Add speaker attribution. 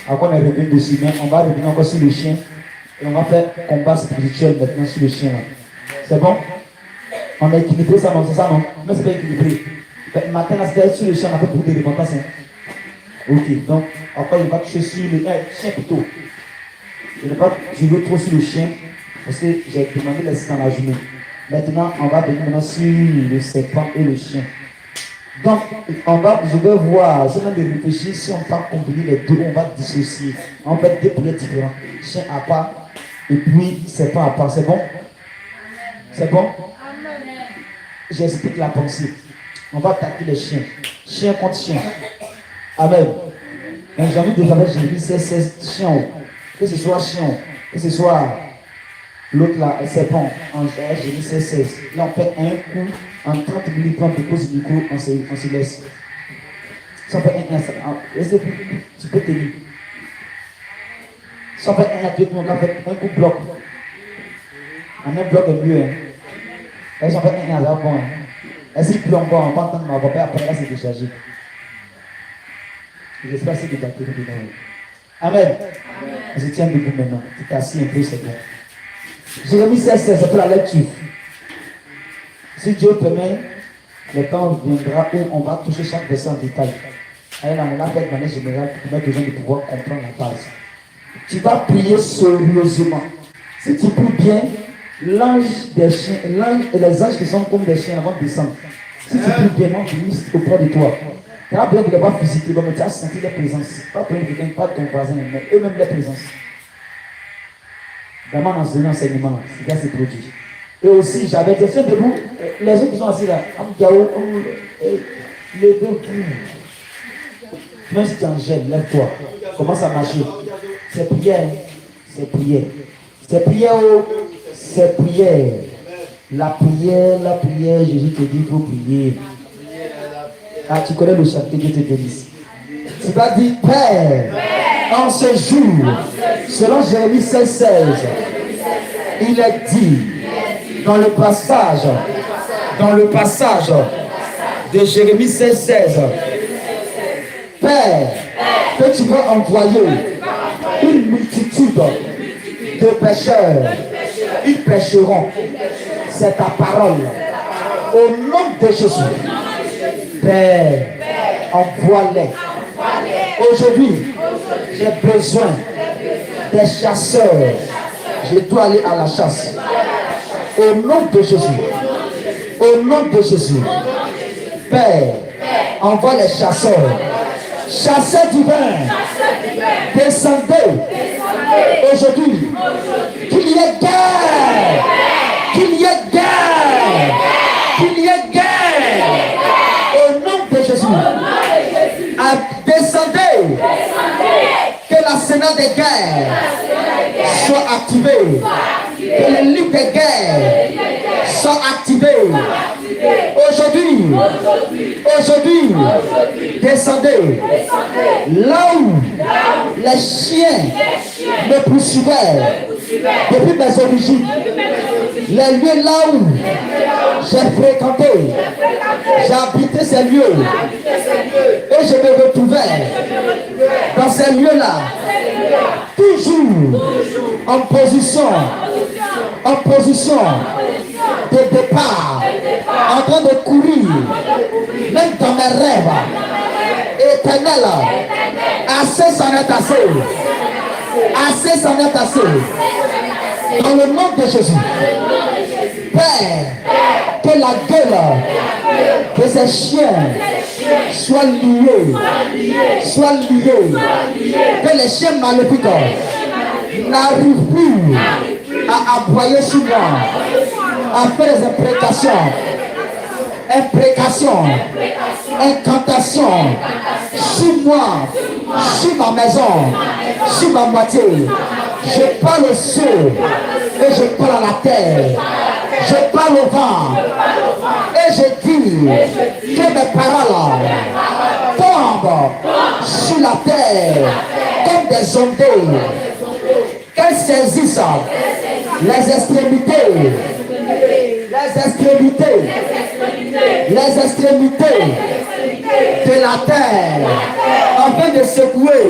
Speaker 1: Après, on est revenu dessus, mais on va revenir encore sur le chien. Et on va faire combat spirituel maintenant sur le chien. C'est bon? On a équilibré ça, non? C'est ça, non? Mais c'est pas équilibré. Le matin, là, c'était sur le chien, on a fait beaucoup de repentance. Ok, donc, après, il va toucher sur le chien plutôt. Je ne vais pas jouer trop sur le chien, parce que j'ai demandé laisser dans la journée. Maintenant, on va venir maintenant sur le serpent et le chien. Donc, je vais voir, je viens de réfléchir, si on peut combiner les deux, on va dissocier. On fait deux prières différents. Chien à part, et puis serpent à part. C'est bon? C'est bon? J'explique la pensée. On va attaquer les chiens. Chien contre chien. Amen. Mais j'ai envie de faire Jérémie 16 chiens. Que ce soit chien, que ce soit l'autre là, serpent, en Jérémie 16. Là, on fait un coup, en 30 minutes, on dépose le micro, on se laisse. Si on fait tu peux tenir. Si on fait un à deux, on va faire un coup bloc. Un bloc est mieux. Et si on fait un à bon. Est-ce qu'il plombe bon, on va entendre ma voix, après là c'est déchargé. J'espère que c'est de batterie dedans. Amen. On se tient debout maintenant. Tu t'assis un peu, c'est bon. Jérémie 16, c'est pour la lecture. Si Dieu permet, le temps viendra où on va toucher chaque verset en détail. Alors, on l'a fait de manière générale pour qu'on ait besoin de pouvoir comprendre la base. Tu vas prier sérieusement. Si tu pries bien, l'ange des chiens, l'ange et les anges qui sont comme des chiens vont descendre. Si tu pries bien, on finit auprès de toi. Tu n'as pas besoin de les voir physiquement, mais tu as senti leur présence. Pas pour quelqu'un, pas ton voisin, mais eux-mêmes leur présence. Dans mon enseignement, c'est là c'est produit. Et aussi, j'avais des gens debout, les gens qui sont assis là, les deux même si tu en gênes, lève-toi. Commence à marcher. C'est prière. C'est prière. C'est prière. C'est prière. La prière, Jésus te dit, il faut prier. Ah, tu connais le chant, que Dieu te bénisse. Tu vas dire, Père, en ce jour, selon Jérémie 16, il est dit, dans le passage de Jérémie 16, Père, que tu vas envoyer une multitude de pécheurs, ils pécheront. C'est ta parole. Au nom de Jésus, Père, envoie-les. Aujourd'hui, j'ai besoin des chasseurs. Je dois aller à la chasse. Au nom de Jésus. Au nom de Jésus. Père, envoie les chasseurs. Chasseurs divins, descendez. Aujourd'hui, qu'il y ait guerre. Qu'il y ait guerre. Qu'il y ait guerre. Au nom de Jésus. Descendez. Que la sénat des guerres soit activée. Que le livre des guerres soit activé. Aujourd'hui, descendez. Là où les chiens me poursuivaient depuis mes origines, les lieux là où j'ai fréquenté, j'ai habité ces lieux et je me retrouvais dans ces lieux-là, toujours en position de départ, en train de courir, même dans mes rêves. Éternel, assez s'en est assez. Assez s'en est assez. Dans le nom de Jésus. Père, que la gueule de ces chiens soit liée. Que les chiens maléfiques n'arrivent plus à aboyer sur moi, à faire des imprécations, incantations sur moi, sur ma maison, sur ma moitié. Je parle au ciel et je parle à la terre. Je parle au vent et je dis que mes paroles tombent sur la terre comme des ondées. Qu'elles saisissent les extrémités de la terre afin de secouer